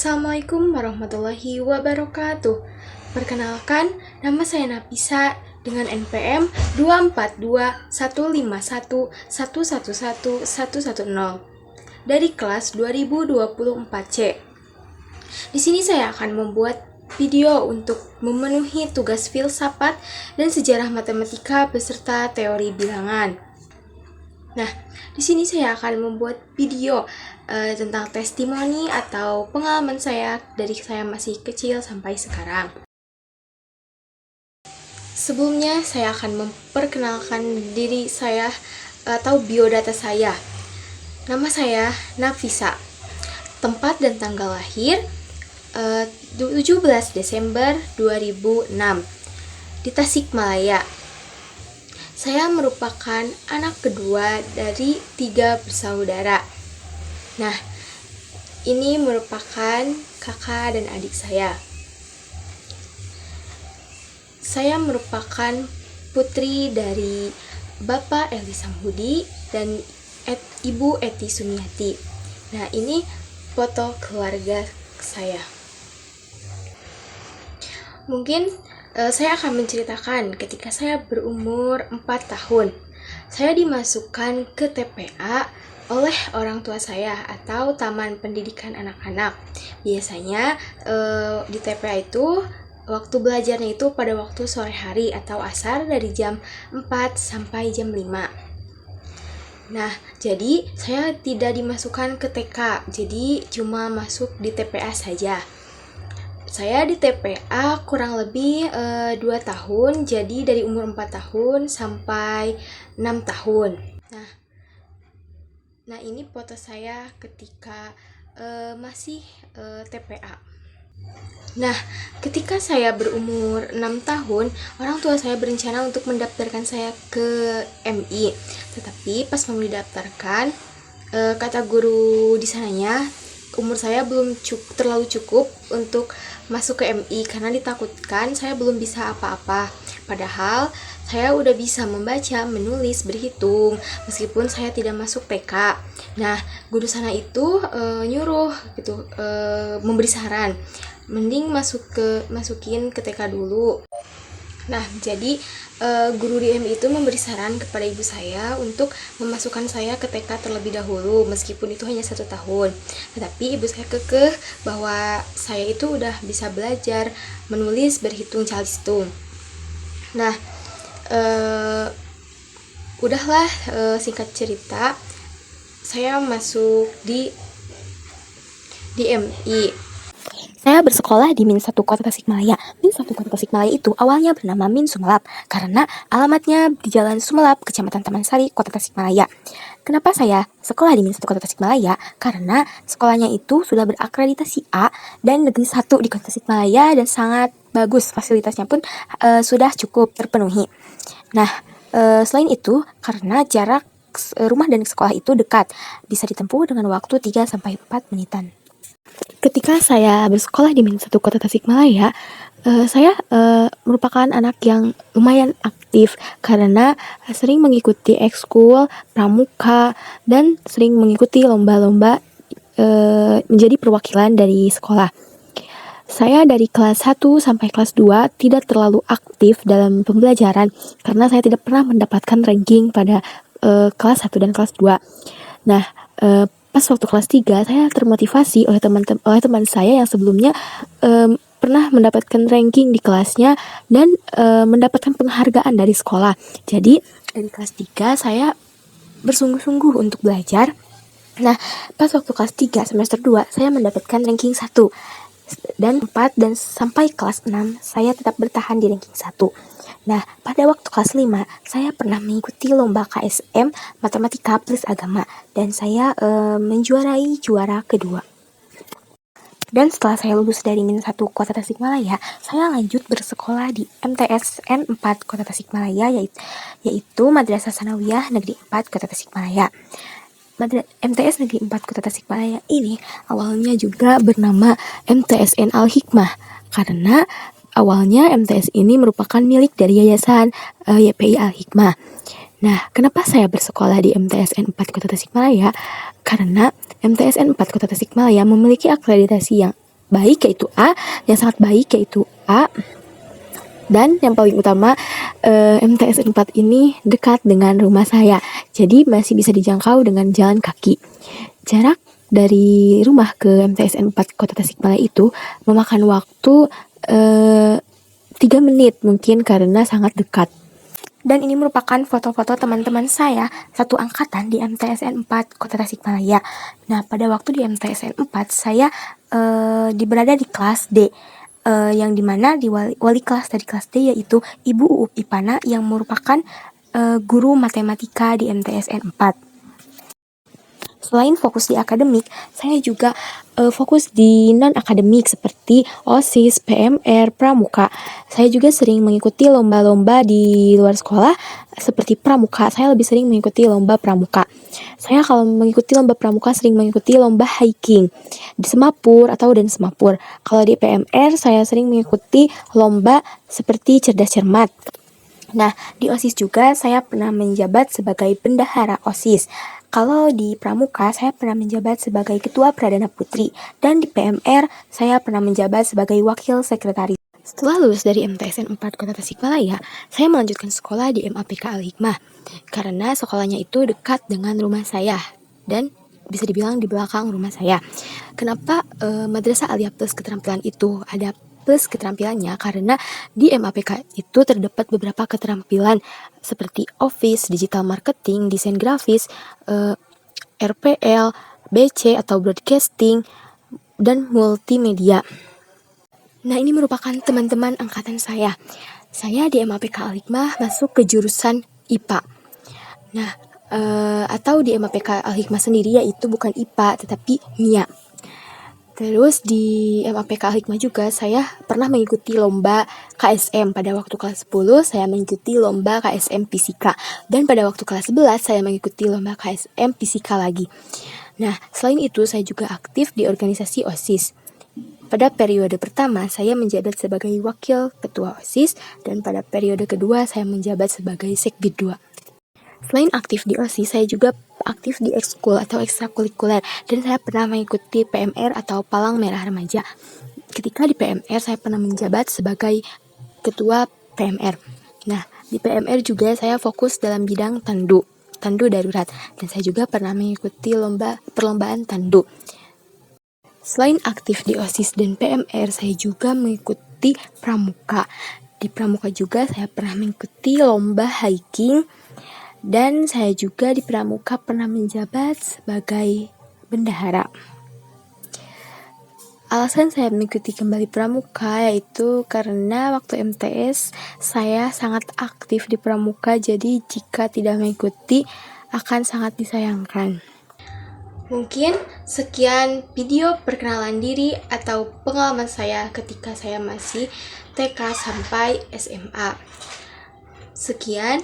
Assalamualaikum warahmatullahi wabarakatuh. Perkenalkan, nama saya Nafisa dengan NPM 2421511111110 dari kelas 2024C. Di sini saya akan membuat video untuk memenuhi tugas filsafat dan sejarah matematika beserta teori bilangan. Nah, di sini saya akan membuat video tentang testimoni atau pengalaman saya dari saya masih kecil sampai sekarang. Sebelumnya, saya akan memperkenalkan diri saya atau biodata saya. Nama saya Nafisa. Tempat dan tanggal lahir 17 Desember 2006 di Tasikmalaya. Saya merupakan anak kedua dari 3 bersaudara. Nah, ini merupakan kakak dan adik saya. Saya merupakan putri dari Bapak Eli Samhudi dan Ibu Eti Sumiati. Nah, ini foto keluarga saya. Mungkin saya akan menceritakan ketika saya berumur 4 tahun. Saya dimasukkan ke TPA oleh orang tua saya atau Taman Pendidikan Anak-anak. Biasanya di TPA itu waktu belajarnya itu pada waktu sore hari atau asar dari jam 4 sampai jam 5. Nah, jadi saya tidak dimasukkan ke TK, jadi cuma masuk di TPA saja. Saya di TPA kurang lebih 2 tahun, jadi dari umur 4 tahun sampai 6 tahun. Nah, ini foto saya ketika masih TPA. Nah, ketika saya berumur 6 tahun, orang tua saya berencana untuk mendaftarkan saya ke MI. Tetapi pas mau didaftarkan, kata guru di sananya, umur saya belum terlalu cukup untuk masuk ke MI karena ditakutkan saya belum bisa apa-apa. Padahal saya udah bisa membaca, menulis, berhitung meskipun saya tidak masuk TK. Nah, guru sana itu nyuruh gitu, memberi saran, mending masukin ke TK dulu. Nah, jadi guru di MI itu memberi saran kepada ibu saya untuk memasukkan saya ke TK terlebih dahulu, meskipun itu hanya 1 tahun. Tetapi ibu saya kekeh bahwa saya itu udah bisa belajar menulis, berhitung, calistung. Nah, udahlah, singkat cerita, saya masuk di MI. Saya bersekolah di Min 1 Kota Tasikmalaya. Min 1 Kota Tasikmalaya itu awalnya bernama Min Sumelap karena alamatnya di Jalan Sumelap, Kecamatan Taman Sari, Kota Tasikmalaya. Kenapa saya sekolah di Min 1 Kota Tasikmalaya? Karena sekolahnya itu sudah berakreditasi A dan negeri 1 di Kota Tasikmalaya dan sangat bagus, fasilitasnya pun sudah cukup terpenuhi. Nah, selain itu karena jarak rumah dan sekolah itu dekat, bisa ditempuh dengan waktu 3-4 menitan. Ketika saya bersekolah di Min 1 Kota Tasikmalaya, saya merupakan anak yang lumayan aktif karena sering mengikuti ekskul, pramuka, dan sering mengikuti lomba-lomba menjadi perwakilan dari sekolah. Saya dari kelas 1 sampai kelas 2 tidak terlalu aktif dalam pembelajaran karena saya tidak pernah mendapatkan ranking pada kelas 1 dan kelas 2. Nah, pas waktu kelas 3 saya termotivasi oleh teman saya yang sebelumnya pernah mendapatkan ranking di kelasnya dan mendapatkan penghargaan dari sekolah. Jadi dari kelas 3 saya bersungguh-sungguh untuk belajar. Nah, pas waktu kelas 3 semester 2 saya mendapatkan ranking 1 dan 4 dan sampai kelas 6 saya tetap bertahan di ranking 1. Nah, pada waktu kelas 5, saya pernah mengikuti lomba KSM Matematika plus Agama dan saya menjuarai juara kedua. Dan setelah saya lulus dari Min 1 Kota Tasikmalaya, saya lanjut bersekolah di MTSN 4 Kota Tasikmalaya, yaitu Madrasah Sanawiyah Negeri 4 Kota Tasikmalaya. MTS Negeri 4 Kota Tasikmalaya ini awalnya juga bernama MTSN Al-Hikmah karena awalnya MTS ini merupakan milik dari Yayasan YPI Al-Hikmah. Nah, kenapa saya bersekolah di MTSN 4 Kota Tasikmalaya? Karena MTSN 4 Kota Tasikmalaya memiliki akreditasi yang baik yaitu A, yang sangat baik yaitu A, dan yang paling utama MTSN 4 ini dekat dengan rumah saya, jadi masih bisa dijangkau dengan jalan kaki. Jarak dari rumah ke MTSN 4 Kota Tasikmalaya itu memakan waktu 3 menit mungkin karena sangat dekat. Dan ini merupakan foto-foto teman-teman saya satu angkatan di MTSN 4 Kota Tasikmalaya. Nah, pada waktu di MTSN 4 saya berada di kelas D, yang dimana di wali kelas dari kelas D yaitu Ibu Uup Ipana yang merupakan guru matematika di MTSN 4. Selain fokus di akademik, saya juga fokus di non-akademik seperti OSIS, PMR, Pramuka. Saya juga sering mengikuti lomba-lomba di luar sekolah seperti Pramuka. Saya lebih sering mengikuti lomba Pramuka. Saya kalau mengikuti lomba Pramuka sering mengikuti lomba hiking di Semapur atau dan Semapur. Kalau di PMR saya sering mengikuti lomba seperti cerdas cermat. Nah, di OSIS juga saya pernah menjabat sebagai bendahara OSIS. Kalau di Pramuka, saya pernah menjabat sebagai ketua Pradana Putri. Dan di PMR, saya pernah menjabat sebagai wakil sekretaris. Setelah lulus dari MTSN 4 Kota Tasikmalaya, saya melanjutkan sekolah di MAPK Al-Hikmah. Karena sekolahnya itu dekat dengan rumah saya. Dan bisa dibilang di belakang rumah saya. Kenapa Madrasah Aliyah Plus Keterampilan itu ada plus keterampilannya? Karena di MAPK itu terdapat beberapa keterampilan seperti Office, Digital Marketing, Desain Grafis, RPL, BC atau Broadcasting, dan Multimedia. Nah, ini merupakan teman-teman angkatan saya. Saya di MAPK Al-Hikmah masuk ke jurusan IPA. Nah, atau di MAPK Al-Hikmah sendiri yaitu bukan IPA tetapi MIA. Terus di MAPK Al-Hikmah juga saya pernah mengikuti lomba KSM. Pada waktu kelas 10 saya mengikuti lomba KSM Fisika. Dan pada waktu kelas 11 saya mengikuti lomba KSM Fisika lagi. Nah, selain itu saya juga aktif di organisasi OSIS. Pada periode pertama saya menjabat sebagai wakil ketua OSIS. Dan pada periode kedua saya menjabat sebagai Sekbid 2. Selain aktif di OSIS, saya juga aktif di ekskul atau ekstrakurikuler, dan saya pernah mengikuti PMR atau Palang Merah Remaja. Ketika di PMR, saya pernah menjabat sebagai ketua PMR. Nah, di PMR juga saya fokus dalam bidang tandu darurat, dan saya juga pernah mengikuti perlombaan tandu. Selain aktif di OSIS dan PMR, saya juga mengikuti Pramuka. Di Pramuka juga saya pernah mengikuti lomba hiking. Dan saya juga di Pramuka pernah menjabat sebagai bendahara. Alasan saya mengikuti kembali Pramuka yaitu karena waktu MTS saya sangat aktif di Pramuka, jadi jika tidak mengikuti akan sangat disayangkan. Mungkin sekian video perkenalan diri atau pengalaman saya ketika saya masih TK sampai SMA. Sekian.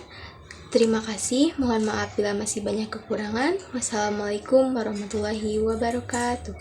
Terima kasih, mohon maaf bila masih banyak kekurangan. Wassalamualaikum warahmatullahi wabarakatuh.